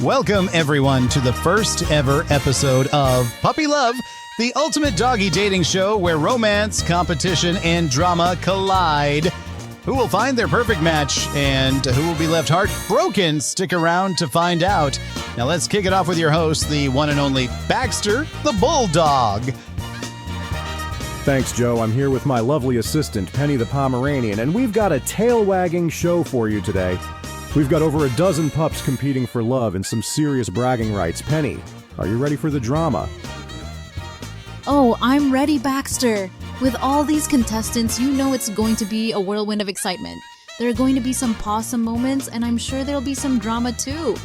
Welcome, everyone, to the first ever episode of Puppy Love, the ultimate doggy dating show where romance, competition, and drama collide. Who will find their perfect match and who will be left heartbroken? Stick around to find out. Now let's kick it off with your host, the one and only Baxter, the Bulldog. Thanks, Joe. I'm here with my lovely assistant, Penny the Pomeranian, and we've got a tail-wagging show for you today. We've got over a dozen pups competing for love and some serious bragging rights. Penny, are you ready for the drama? Oh, I'm ready, Baxter. With all these contestants, you know it's going to be a whirlwind of excitement. There are going to be some possum moments, and I'm sure there'll be some drama too.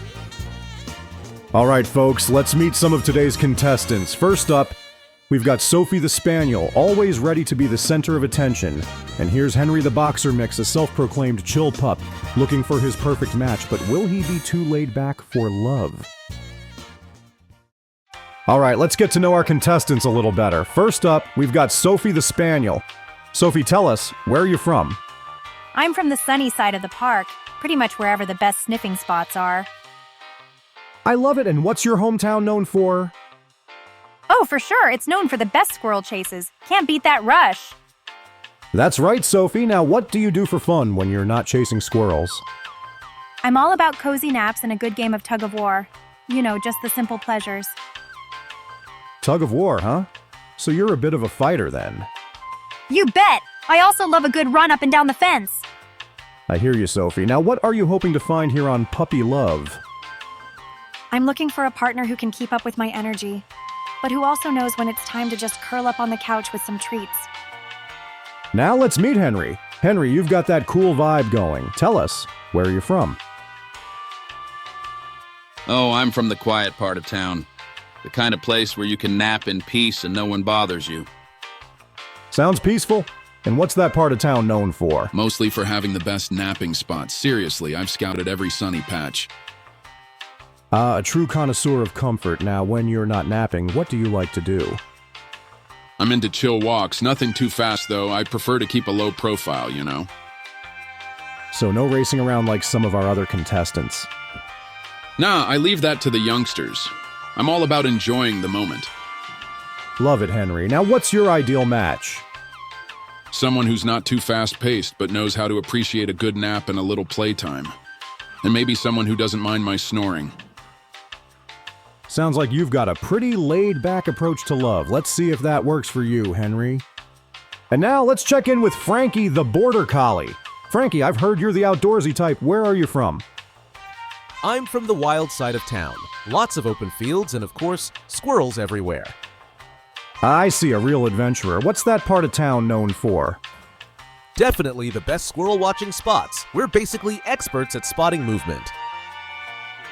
All right, folks, let's meet some of today's contestants. First up, we've got Sophie the Spaniel, always ready to be the center of attention. And here's Henry the Boxer Mix, a self-proclaimed chill pup, looking for his perfect match, but will he be too laid back for love? All right, let's get to know our contestants a little better. First up, we've got Sophie the Spaniel. Sophie, tell us, where are you from? I'm from the sunny side of the park, pretty much wherever the best sniffing spots are. I love it, and what's your hometown known for? Oh, for sure, it's known for the best squirrel chases. Can't beat that rush. That's right, Sophie. Now, what do you do for fun when you're not chasing squirrels? I'm all about cozy naps and a good game of tug of war. You know, just the simple pleasures. Tug of war, huh? So you're a bit of a fighter, then. You bet! I also love a good run up and down the fence. I hear you, Sophie. Now, what are you hoping to find here on Puppy Love? I'm looking for a partner who can keep up with my energy, but who also knows when it's time to just curl up on the couch with some treats. Now let's meet Henry. Henry, you've got that cool vibe going. Tell us, where are you from? Oh, I'm from the quiet part of town. The kind of place where you can nap in peace and no one bothers you. Sounds peaceful. And what's that part of town known for? Mostly for having the best napping spots. Seriously, I've scouted every sunny patch. A true connoisseur of comfort. Now, when you're not napping, what do you like to do? I'm into chill walks. Nothing too fast, though. I prefer to keep a low profile, you know. So no racing around like some of our other contestants. Nah, I leave that to the youngsters. I'm all about enjoying the moment. Love it, Henry. Now, what's your ideal match? Someone who's not too fast-paced, but knows how to appreciate a good nap and a little playtime. And maybe someone who doesn't mind my snoring. Sounds like you've got a pretty laid-back approach to love. Let's see if that works for you, Henry. And now, let's check in with Frankie the Border Collie. Frankie, I've heard you're the outdoorsy type. Where are you from? I'm from the wild side of town. Lots of open fields and, of course, squirrels everywhere. I see, a real adventurer. What's that part of town known for? Definitely the best squirrel watching spots. We're basically experts at spotting movement.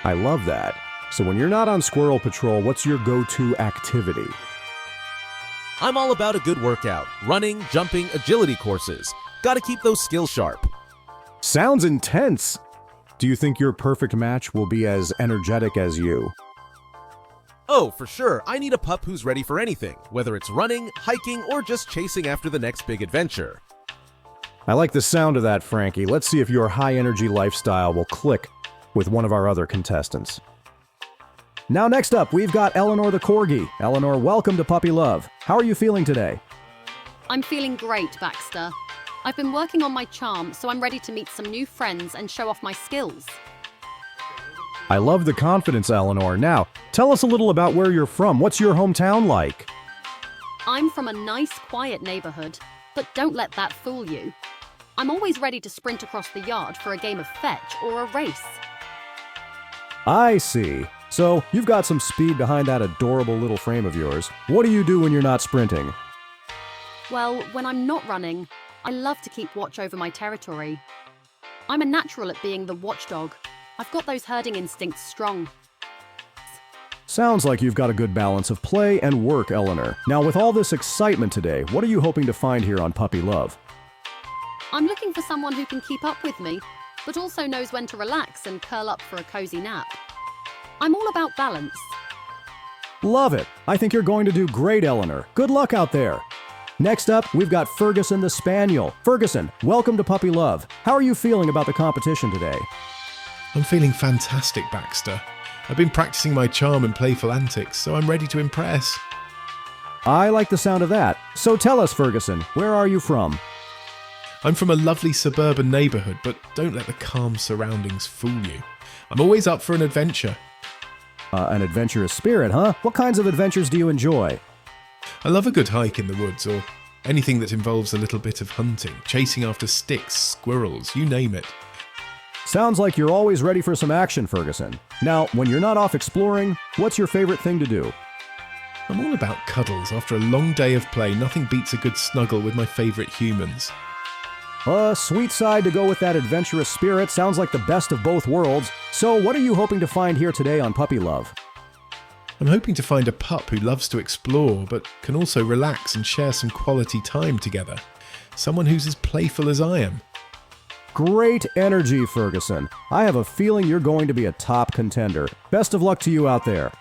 I love that. So when you're not on squirrel patrol, what's your go-to activity? I'm all about a good workout. Running, jumping, agility courses. Gotta keep those skills sharp. Sounds intense! Do you think your perfect match will be as energetic as you? Oh, for sure. I need a pup who's ready for anything, whether it's running, hiking, or just chasing after the next big adventure. I like the sound of that, Frankie. Let's see if your high-energy lifestyle will click with one of our other contestants. Now next up, we've got Eleanor the Corgi. Eleanor, welcome to Puppy Love. How are you feeling today? I'm feeling great, Baxter. I've been working on my charm, so I'm ready to meet some new friends and show off my skills. I love the confidence, Eleanor. Now, tell us a little about where you're from. What's your hometown like? I'm from a nice, quiet neighborhood, but don't let that fool you. I'm always ready to sprint across the yard for a game of fetch or a race. I see. So, you've got some speed behind that adorable little frame of yours. What do you do when you're not sprinting? Well, when I'm not running, I love to keep watch over my territory. I'm a natural at being the watchdog. I've got those herding instincts strong. Sounds like you've got a good balance of play and work, Eleanor. Now, with all this excitement today, what are you hoping to find here on Puppy Love? I'm looking for someone who can keep up with me, but also knows when to relax and curl up for a cozy nap. I'm all about balance. Love it. I think you're going to do great, Eleanor. Good luck out there. Next up, we've got Ferguson the Spaniel. Ferguson, welcome to Puppy Love. How are you feeling about the competition today? I'm feeling fantastic, Baxter. I've been practicing my charm and playful antics, so I'm ready to impress. I like the sound of that. So tell us, Ferguson, where are you from? I'm from a lovely suburban neighbourhood, but don't let the calm surroundings fool you. I'm always up for an adventure. An adventurous spirit, huh? What kinds of adventures do you enjoy? I love a good hike in the woods, or anything that involves a little bit of hunting, chasing after sticks, squirrels, you name it. Sounds like you're always ready for some action, Ferguson. Now, when you're not off exploring, what's your favorite thing to do? I'm all about cuddles. After a long day of play, nothing beats a good snuggle with my favourite humans. A sweet side to go with that adventurous spirit. Sounds like the best of both worlds. So what are you hoping to find here today on Puppy Love? I'm hoping to find a pup who loves to explore, but can also relax and share some quality time together. Someone who's as playful as I am. Great energy, Ferguson. I have a feeling you're going to be a top contender. Best of luck to you out there.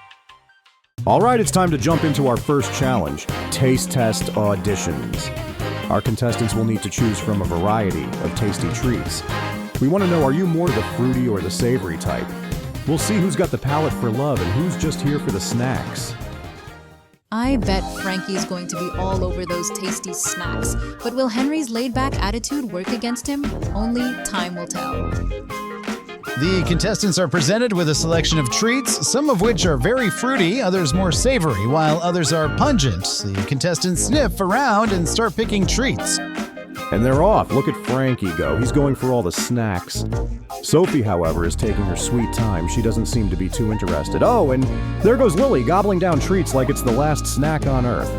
All right, it's time to jump into our first challenge, Taste Test Auditions. Our contestants will need to choose from a variety of tasty treats. We want to know, are you more the fruity or the savory type? We'll see who's got the palate for love and who's just here for the snacks. I bet Frankie's going to be all over those tasty snacks, but will Henry's laid-back attitude work against him? Only time will tell. The contestants are presented with a selection of treats, some of which are very fruity, others more savory, while others are pungent. The contestants sniff around and start picking treats. And they're off. Look at Frankie go. He's going for all the snacks. Sophie, however, is taking her sweet time. She doesn't seem to be too interested. Oh, and there goes Lily, gobbling down treats like it's the last snack on Earth.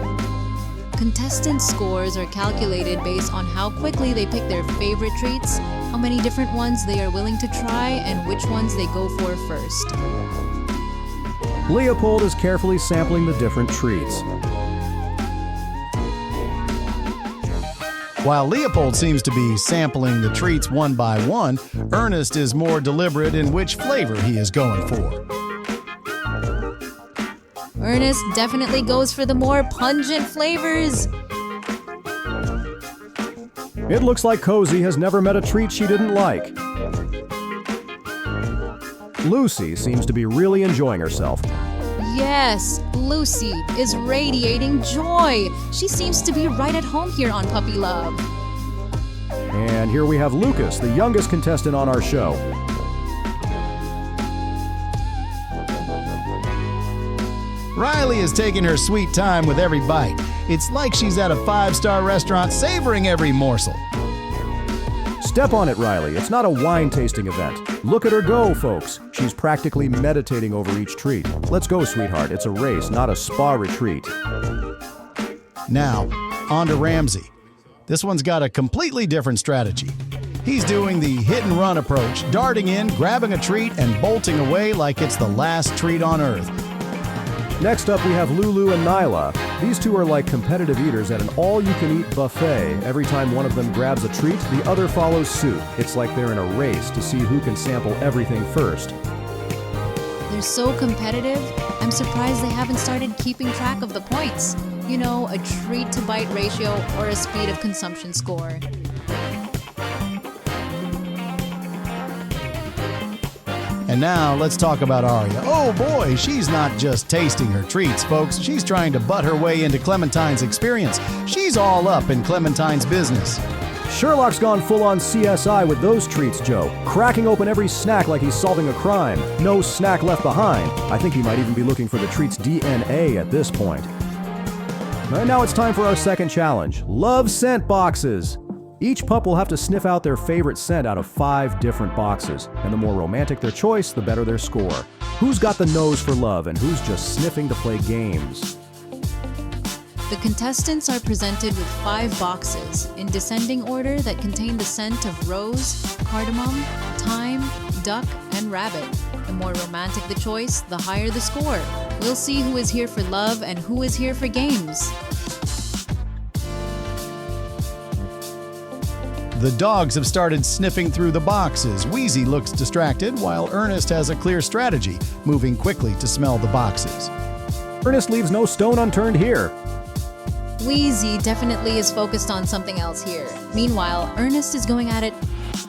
Contestant scores are calculated based on how quickly they pick their favorite treats, how many different ones they are willing to try, and which ones they go for first. Leopold is carefully sampling the different treats. While Leopold seems to be sampling the treats one by one, Ernest is more deliberate in which flavor he is going for. Ernest definitely goes for the more pungent flavors. It looks like Cozy has never met a treat she didn't like. Lucy seems to be really enjoying herself. Yes, Lucy is radiating joy. She seems to be right at home here on Puppy Love. And here we have Lucas, the youngest contestant on our show. Riley is taking her sweet time with every bite. It's like she's at a 5-star restaurant savoring every morsel. Step on it, Riley. It's not a wine tasting event. Look at her go, folks. She's practically meditating over each treat. Let's go, sweetheart. It's a race, not a spa retreat. Now, on to Ramsey. This one's got a completely different strategy. He's doing the hit-and-run approach, darting in, grabbing a treat, and bolting away like it's the last treat on Earth. Next up, we have Lulu and Nyla. These two are like competitive eaters at an all-you-can-eat buffet. Every time one of them grabs a treat, the other follows suit. It's like they're in a race to see who can sample everything first. They're so competitive, I'm surprised they haven't started keeping track of the points. You know, a treat-to-bite ratio or a speed of consumption score. And now, let's talk about Aria. Oh boy, she's not just tasting her treats, folks. She's trying to butt her way into Clementine's experience. She's all up in Clementine's business. Sherlock's gone full-on CSI with those treats, Joe. Cracking open every snack like he's solving a crime. No snack left behind. I think he might even be looking for the treat's DNA at this point. And now it's time for our second challenge. Love scent boxes. Each pup will have to sniff out their favorite scent out of 5 different boxes, and the more romantic their choice, the better their score. Who's got the nose for love, and who's just sniffing to play games? The contestants are presented with 5 boxes in descending order that contain the scent of rose, cardamom, thyme, duck, and rabbit. The more romantic the choice, the higher the score. We'll see who is here for love and who is here for games. The dogs have started sniffing through the boxes. Wheezy looks distracted, while Ernest has a clear strategy, moving quickly to smell the boxes. Ernest leaves no stone unturned here. Wheezy definitely is focused on something else here. Meanwhile, Ernest is going at it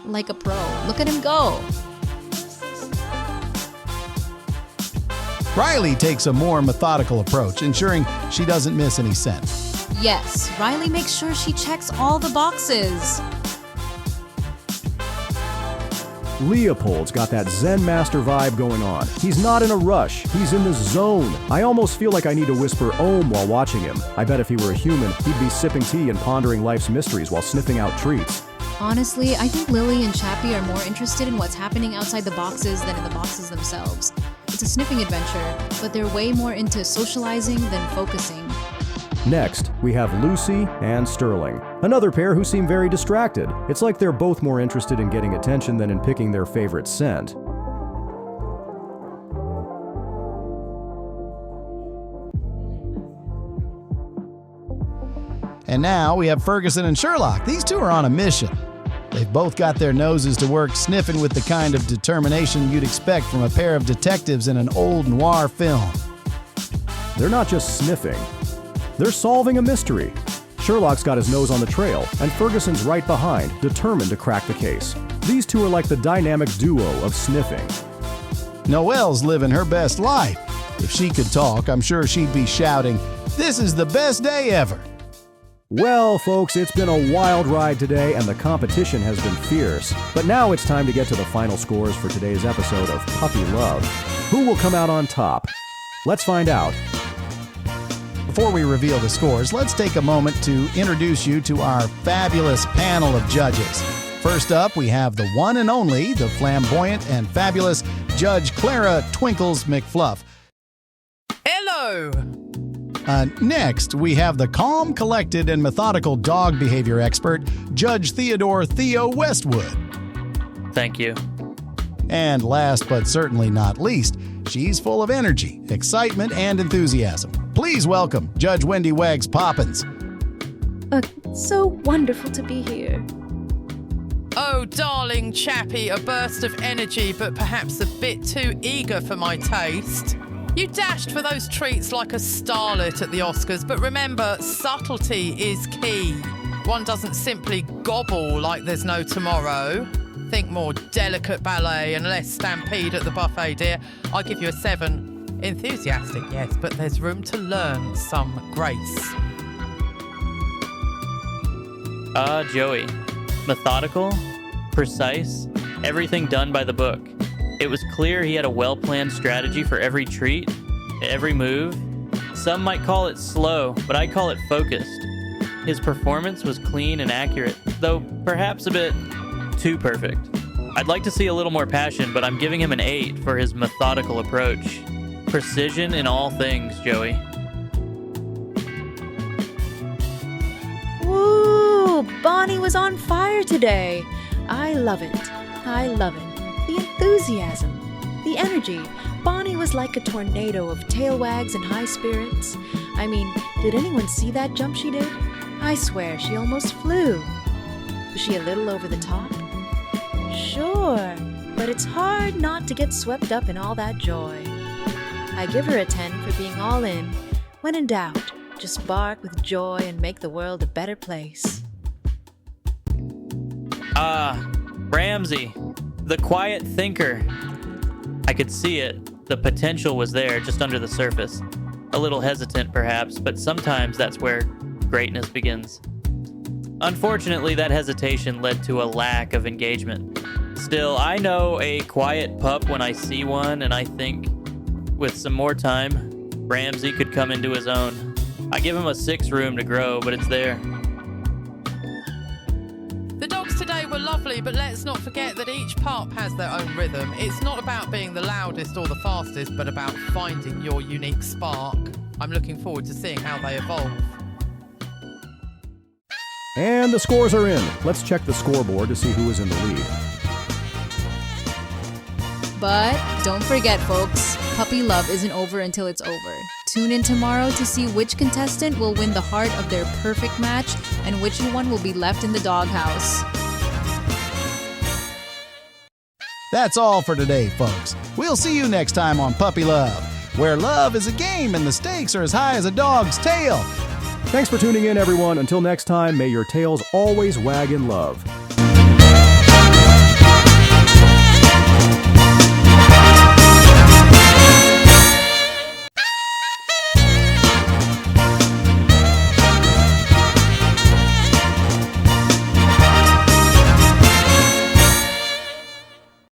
like a pro. Look at him go! Riley takes a more methodical approach, ensuring she doesn't miss any scent. Yes, Riley makes sure she checks all the boxes. Leopold's got that Zen master vibe going on. He's not in a rush. He's in the zone. I almost feel like I need to whisper "Om" while watching him. I bet if he were a human, he'd be sipping tea and pondering life's mysteries while sniffing out treats. Honestly, I think Lily and Chappie are more interested in what's happening outside the boxes than in the boxes themselves. It's a sniffing adventure, but they're way more into socializing than focusing. Next, we have Lucy and Sterling, another pair who seem very distracted. It's like they're both more interested in getting attention than in picking their favorite scent. And now we have Ferguson and Sherlock. These two are on a mission. They've both got their noses to work, sniffing with the kind of determination you'd expect from a pair of detectives in an old noir film. They're not just sniffing. They're solving a mystery. Sherlock's got his nose on the trail, and Ferguson's right behind, determined to crack the case. These two are like the dynamic duo of sniffing. Noelle's living her best life. If she could talk, I'm sure she'd be shouting, "This is the best day ever." Well, folks, it's been a wild ride today, and the competition has been fierce. But now it's time to get to the final scores for today's episode of Puppy Love. Who will come out on top? Let's find out. Before we reveal the scores, let's take a moment to introduce you to our fabulous panel of judges. First up, we have the one and only, the flamboyant and fabulous Judge Clara Twinkles McFluff. Hello! Next, we have the calm, collected, and methodical dog behavior expert, Judge Theodore Theo Westwood. Thank you. And last but certainly not least, she's full of energy, excitement, and enthusiasm. Please welcome Judge Wendy Wags Poppins. So wonderful to be here. Oh, darling Chappie, a burst of energy, but perhaps a bit too eager for my taste. You dashed for those treats like a starlet at the Oscars, but remember, subtlety is key. One doesn't simply gobble like there's no tomorrow. Think more delicate ballet and less stampede at the buffet, dear. I'll give you a 7. Enthusiastic, yes, but there's room to learn some grace. Joey. Methodical, precise, everything done by the book. It was clear he had a well-planned strategy for every treat, every move. Some might call it slow, but I call it focused. His performance was clean and accurate, though perhaps a bit too perfect. I'd like to see a little more passion, but I'm giving him an 8 for his methodical approach. Precision in all things, Joey. Woo! Bonnie was on fire today. I love it. I love it. The enthusiasm, the energy. Bonnie was like a tornado of tail wags and high spirits. I mean, did anyone see that jump she did? I swear she almost flew. Was she a little over the top? Sure, but it's hard not to get swept up in all that joy. I give her a 10 for being all in. When in doubt, just bark with joy and make the world a better place. Ramsey. The quiet thinker. I could see it. The potential was there, just under the surface. A little hesitant, perhaps, but sometimes that's where greatness begins. Unfortunately, that hesitation led to a lack of engagement. Still, I know a quiet pup when I see one, and I think, with some more time, Ramsey could come into his own. I give him a 6 room to grow, but it's there. The dogs today were lovely, but let's not forget that each pup has their own rhythm. It's not about being the loudest or the fastest, but about finding your unique spark. I'm looking forward to seeing how they evolve. And the scores are in. Let's check the scoreboard to see who is in the lead. But don't forget, folks, Puppy Love isn't over until it's over. Tune in tomorrow to see which contestant will win the heart of their perfect match and which one will be left in the doghouse. That's all for today, folks. We'll see you next time on Puppy Love, where love is a game and the stakes are as high as a dog's tail. Thanks for tuning in, everyone. Until next time, may your tails always wag in love.